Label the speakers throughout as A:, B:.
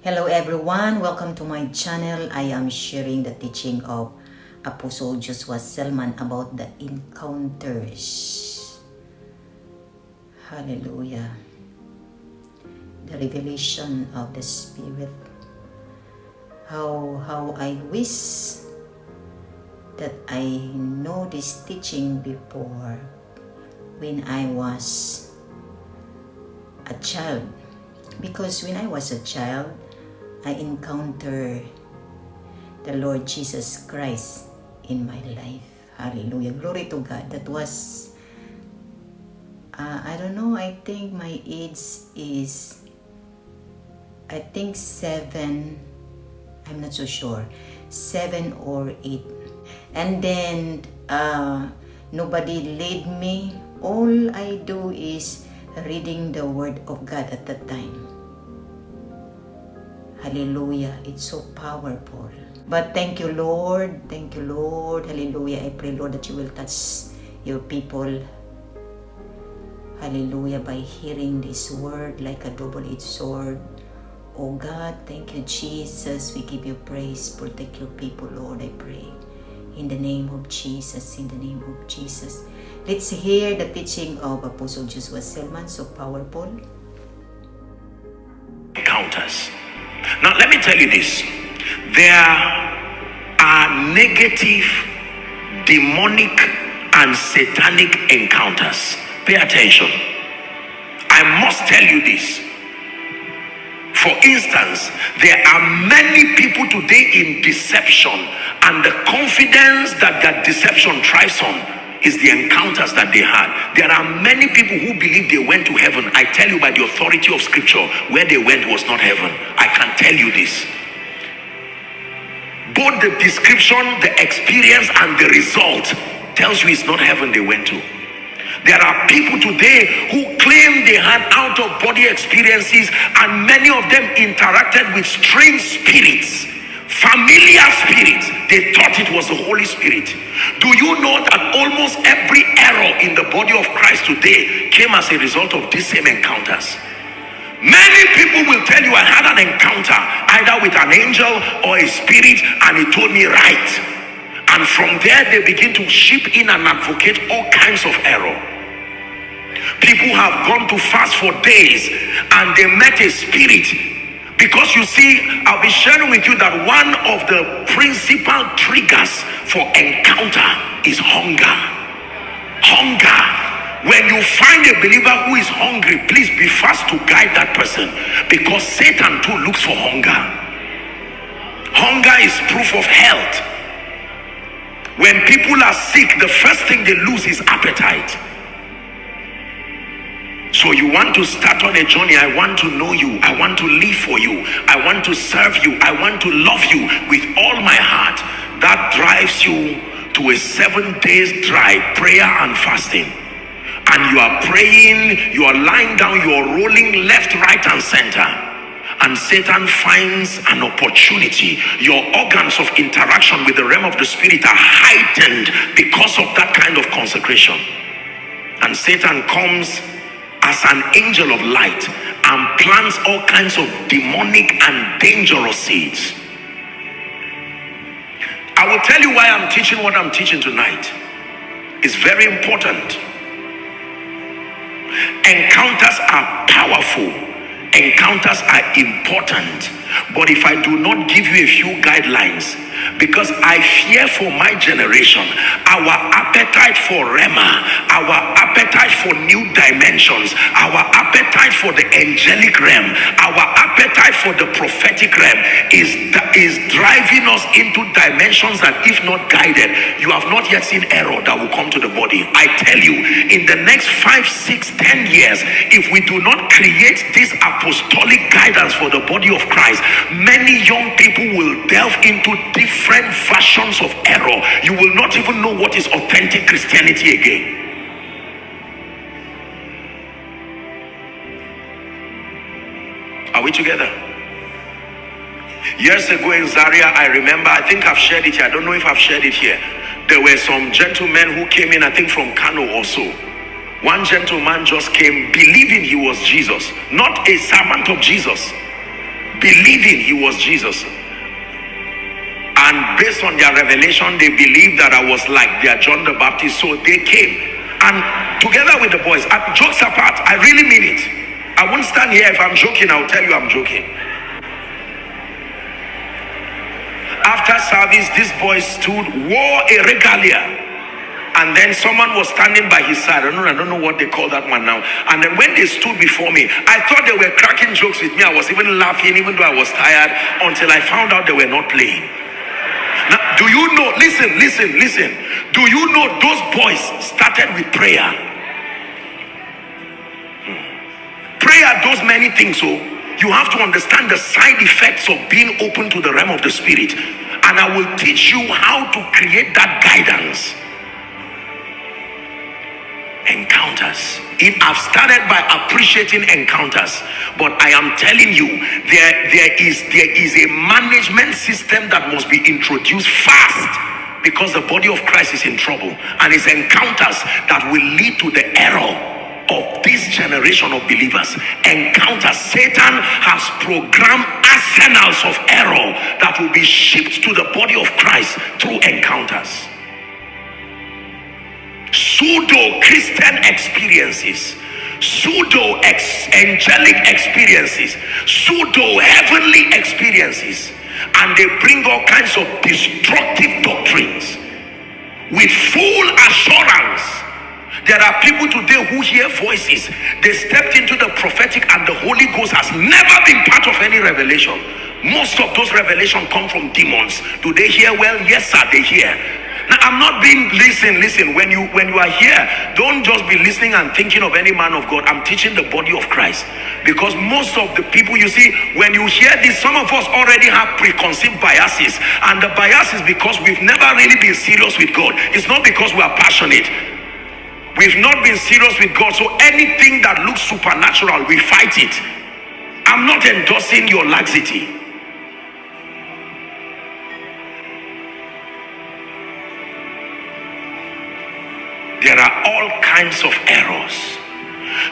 A: Hello everyone, welcome to my channel. I am sharing the teaching of Apostle Joshua Selman about the encounters. Hallelujah. The revelation of the Spirit. How I wish that I know this teaching before when I was a child. Because when I was a child, I encountered the Lord Jesus Christ in my life. Hallelujah. Glory to God. That was, I don't know, I think my age is, I think 7, I'm not so sure, 7 or 8. And then, nobody led me. All I do is reading the Word of God at that time. Hallelujah. It's so powerful. But thank you, Lord. Thank you, Lord. Hallelujah. I pray, Lord, that you will touch your people. Hallelujah. By hearing this word like a double-edged sword. Oh God, thank you, Jesus. We give you praise. Protect your people, Lord, I pray. In the name of Jesus. In the name of Jesus. Let's hear the teaching of Apostle Joshua Selman. So powerful.
B: Encounters. Now, let me tell you this. There are negative, demonic, and satanic encounters. Pay attention. I must tell you this. For instance, there are many people today in deception, and the confidence that that deception thrives on is the encounters that they had. There are many people who believe they went to heaven. I tell you by the authority of scripture, where they went was not heaven. I can tell you this. Both the description, the experience, and the result tells you it's not heaven they went to. There are people today who claim they had out-of-body experiences, and many of them interacted with strange spirits, familiar spirits. They thought it was the Holy Spirit. Do you know that almost every error in the body of Christ today came as a result of these same encounters? Many people will tell you, I had an encounter either with an angel or a spirit, and he told me right. And from there they begin to ship in and advocate all kinds of error. People have gone to fast for days and they met a spirit. Because you see, I'll be sharing with you that one of the principal triggers for encounter is hunger. Hunger. When you find a believer who is hungry, please be fast to guide that person, because Satan too looks for hunger. Hunger is proof of health. When people are sick, the first thing they lose is appetite. So you want to start on a journey. I want to know you. I want to live for you. I want to serve you. I want to love you with all my heart. That drives you to a 7 days drive, prayer and fasting. And you are praying, you are lying down, you are rolling left, right, and center. And Satan finds an opportunity. Your organs of interaction with the realm of the spirit are heightened because of that kind of consecration. And Satan comes as an angel of light and plants all kinds of demonic and dangerous seeds. I will tell you why I'm teaching what I'm teaching tonight. It's very important. Encounters are powerful. Encounters are important. But if I do not give you a few guidelines, because I fear for my generation, our appetite for Rema, our appetite for new dimensions, our appetite for the angelic realm, our appetite for the prophetic realm is driving us into dimensions that, if not guided, you have not yet seen error that will come to the body. I tell you, in the next 5, 6, 10 years, if we do not create this apostolic guidance for the body of Christ, many young people will delve into different versions of error. You will not even know what is authentic Christianity again. Are we together? Years ago in Zaria, I remember, I think I've shared it here. I don't know if I've shared it here. There were some gentlemen who came in, I think from Kano also. One gentleman just came believing he was Jesus, not a servant of Jesus, believing he was Jesus. And based on their revelation, they believed that I was like their John the Baptist. So they came, and together with the boys, jokes apart, I really mean it. I won't stand here. If I'm joking, I'll tell you I'm joking. After service, these boys stood, wore a regalia, and then someone was standing by his side. I don't know what they call that one now. And then when they stood before me, I thought they were cracking jokes with me. I was even laughing, even though I was tired, until I found out they were not playing. Now, do you know, listen. Do you know those boys started with prayer? Prayer does many things. So you have to understand the side effects of being open to the realm of the spirit. And I will teach you how to create that guidance. Encounters. I've started by appreciating encounters, but I am telling you, there is a management system that must be introduced fast, because the body of Christ is in trouble, and it's encounters that will lead to the error of this generation of believers. Encounters. Satan has programmed arsenals of error that will be shipped to the body of Christ through encounters. Pseudo-Christian experiences, pseudo-angelic experiences, pseudo-heavenly experiences, and they bring all kinds of destructive doctrines with full assurance. There are people today who hear voices. They stepped into the prophetic, and the Holy Ghost has never been part of any revelation. Most of those revelations come from demons. Do they hear well? Yes, sir, they hear. Now, I'm not being, listen, when you are here, don't just be listening and thinking of any man of God. I'm teaching the body of Christ, because most of the people, you see, when you hear this, some of us already have preconceived biases, and the bias is because we've never really been serious with God. It's not because we are passionate. We've not been serious with God, so anything that looks supernatural, we fight it. I'm not endorsing your laxity. There are all kinds of errors.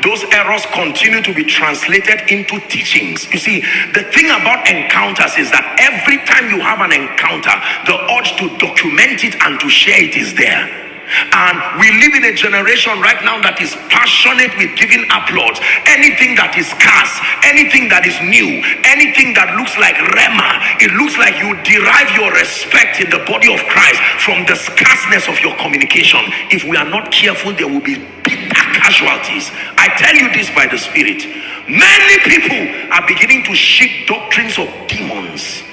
B: Those errors continue to be translated into teachings. You see, the thing about encounters is that every time you have an encounter, the urge to document it and to share it is there. And we live in a generation right now that is passionate with giving applause. Anything that is scarce, anything that is new, anything that looks like Rema, it looks like you derive your respect in the body of Christ from the scarceness of your communication. If we are not careful, there will be bitter casualties. I tell you this by the Spirit. Many people are beginning to ship doctrines of demons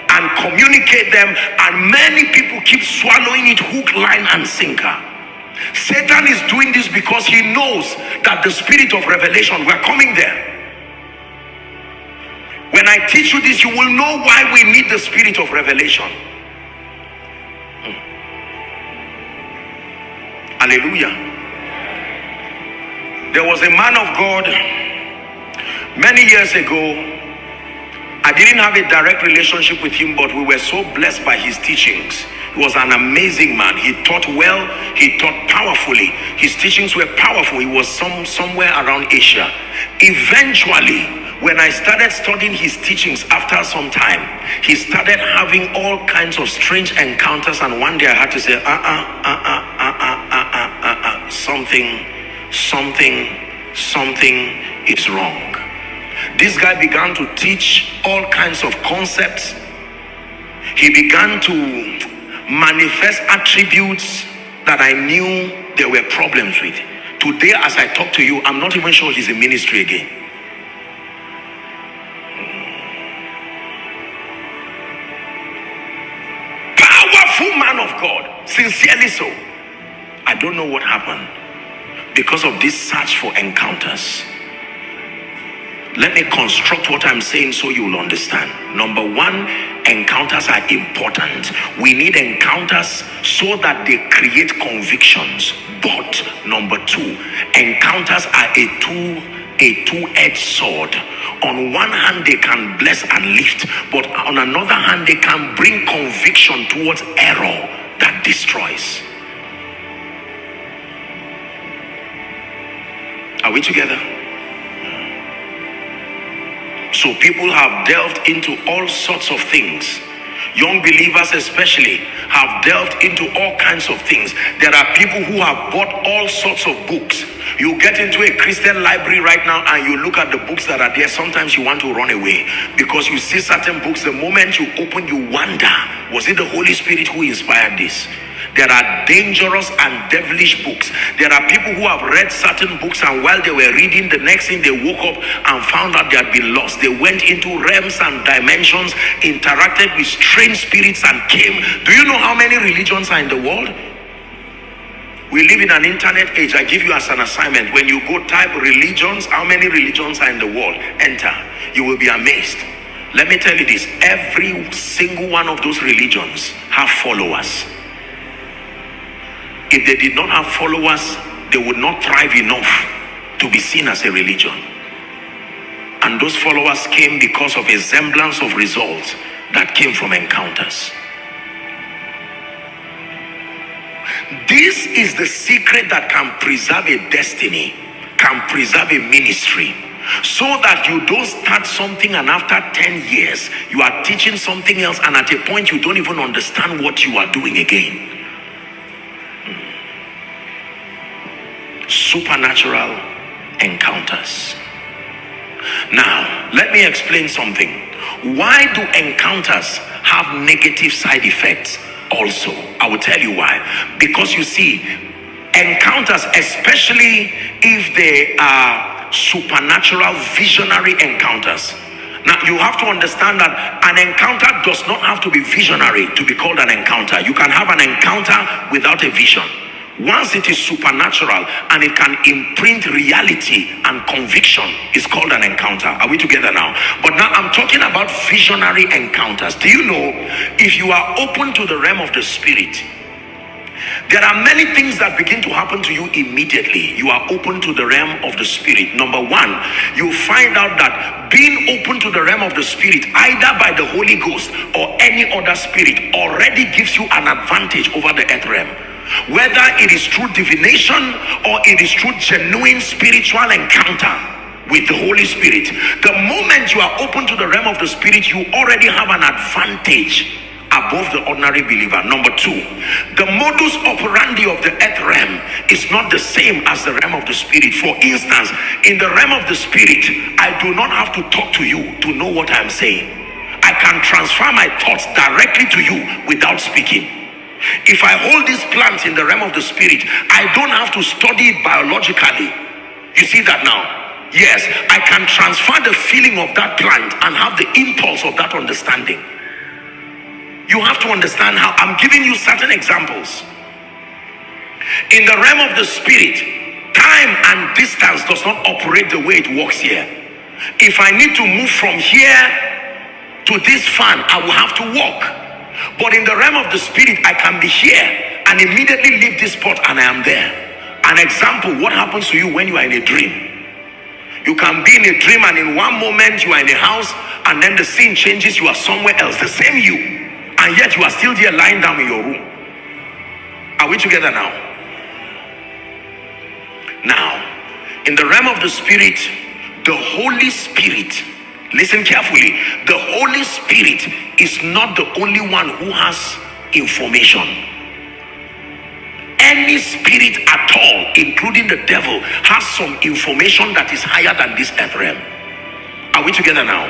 B: and communicate them, and many people keep swallowing it hook, line, and sinker. Satan is doing this because he knows that the spirit of revelation, we're coming there. When I teach you this, you will know why we need the spirit of revelation. Hallelujah. There was a man of God many years ago. I didn't have a direct relationship with him, but we were so blessed by his teachings. He was an amazing man. He taught well, he taught powerfully. His teachings were powerful. He was somewhere around Asia. Eventually, when I started studying his teachings after some time, he started having all kinds of strange encounters, and one day I had to say, something is wrong. This guy began to teach all kinds of concepts. He began to manifest attributes that I knew there were problems with. Today, as I talk to you, I'm not even sure he's in ministry again. Powerful man of God, sincerely so. I don't know what happened because of this search for encounters. Let me construct what I'm saying so you will understand. Number one, encounters are important. We need encounters so that they create convictions. But number two, encounters are a two-edged sword. On one hand, they can bless and lift, but on another hand, they can bring conviction towards error that destroys. Are we together? So people have delved into all sorts of things. Young believers especially have delved into all kinds of things. There are people who have bought all sorts of books. You get into a Christian library right now and you look at the books that are there. Sometimes you want to run away because you see certain books. The moment you open, you wonder, was it the Holy Spirit who inspired this? There are dangerous and devilish books. There are people who have read certain books, and while they were reading, the next thing they woke up and found out they had been lost. They went into realms and dimensions, interacted with strange spirits, and came. Do you know how many religions are in the world? We live in an internet age. I give you as an assignment, when you go type religions, how many religions are in the world? Enter. You will be amazed. Let me tell you this, every single one of those religions have followers. If they did not have followers, they would not thrive enough to be seen as a religion. And those followers came because of a semblance of results that came from encounters. This is the secret that can preserve a destiny, can preserve a ministry, so that you don't start something and after 10 years you are teaching something else, and at a point you don't even understand what you are doing again. Supernatural encounters. Now, let me explain something. Why do encounters have negative side effects also? I will tell you why. Because you see, encounters, especially if they are supernatural, visionary encounters. Now, you have to understand that an encounter does not have to be visionary to be called an encounter. You can have an encounter without a vision. Once it is supernatural and it can imprint reality and conviction, it's called an encounter. Are we together now? But now I'm talking about visionary encounters. Do you know, if you are open to the realm of the spirit, there are many things that begin to happen to you immediately. You are open to the realm of the spirit. Number one, you find out that being open to the realm of the spirit, either by the Holy Ghost or any other spirit, already gives you an advantage over the earth realm. Whether it is through divination or it is through genuine spiritual encounter with the Holy Spirit, the moment you are open to the realm of the spirit, you already have an advantage above the ordinary believer. Number two, the modus operandi of the earth realm is not the same as the realm of the spirit. For instance, in the realm of the spirit, I do not have to talk to you to know what I'm saying. I can transfer my thoughts directly to you without speaking. If I hold these plants in the realm of the spirit, I don't have to study it biologically. You see that now? Yes, I can transfer the feeling of that plant and have the impulse of that understanding. You have to understand how I'm giving you certain examples. In the realm of the spirit, time and distance does not operate the way it works here. If I need to move from here to this fan, I will have to walk. But in the realm of the spirit, I can be here and immediately leave this spot and I am there. An example, what happens to you when you are in a dream? You can be in a dream and in one moment you are in a house and then the scene changes, you are somewhere else, the same you, and yet you are still there lying down in your room. Are we together now? Now, in the realm of the spirit, the Holy Spirit, listen carefully, the Holy Spirit is not the only one who has information. Any spirit at all, including the devil, has some information that is higher than this earth realm. Are we together now?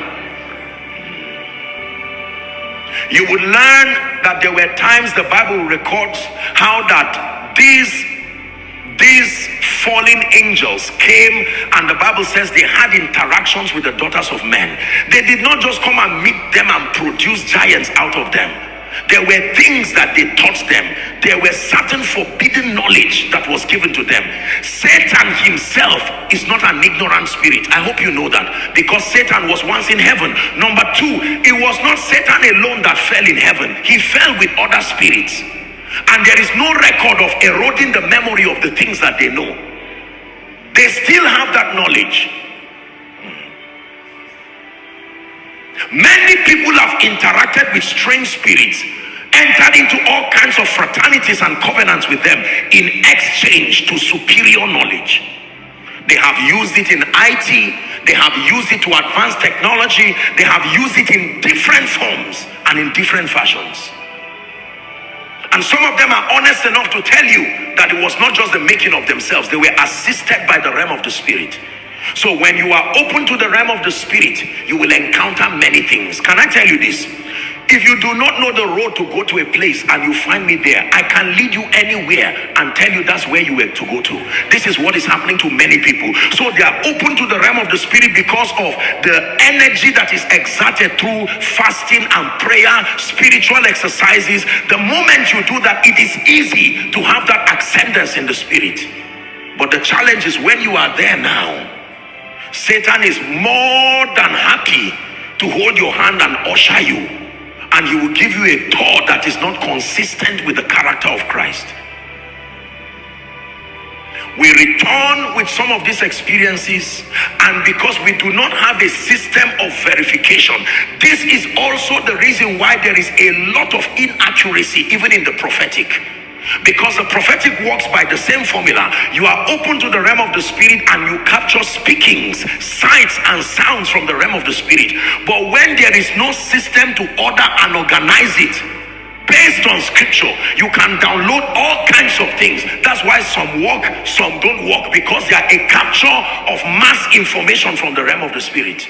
B: You would learn that there were times the Bible records how that these fallen angels came, and the Bible says they had interactions with the daughters of men. They did not just come and meet them and produce giants out of them. There were things that they taught them. There were certain forbidden knowledge that was given to them. Satan himself is not an ignorant spirit. I hope you know that, because Satan was once in heaven. Number two, it was not Satan alone that fell in heaven. He fell with other spirits. And there is no record of eroding the memory of the things that they know. They still have that knowledge. Many people have interacted with strange spirits, entered into all kinds of fraternities and covenants with them in exchange to superior knowledge. They have used it in IT, They have used it to advance technology. They have used it in different forms and in different fashions. And some of them are honest enough to tell you that it was not just the making of themselves. They were assisted by the realm of the spirit. So when you are open to the realm of the spirit, you will encounter many things. Can I tell you this? If you do not know the road to go to a place and you find me there, I can lead you anywhere and tell you that's where you were to go to. This is what is happening to many people. So they are open to the realm of the spirit because of the energy that is exerted through fasting and prayer, spiritual exercises. The moment you do that, it is easy to have that ascendance in the spirit. But the challenge is when you are there now, Satan is more than happy to hold your hand and usher you. And he will give you a thought that is not consistent with the character of Christ. We return with some of these experiences, and because we do not have a system of verification, this is also the reason why there is a lot of inaccuracy even in the prophetic. Because the prophetic works by the same formula. You are open to the realm of the spirit and you capture speakings, sights and sounds from the realm of the spirit. But when there is no system to order and organize it based on scripture, you can download all kinds of things. That's why some work, some don't work, because they are a capture of mass information from the realm of the spirit.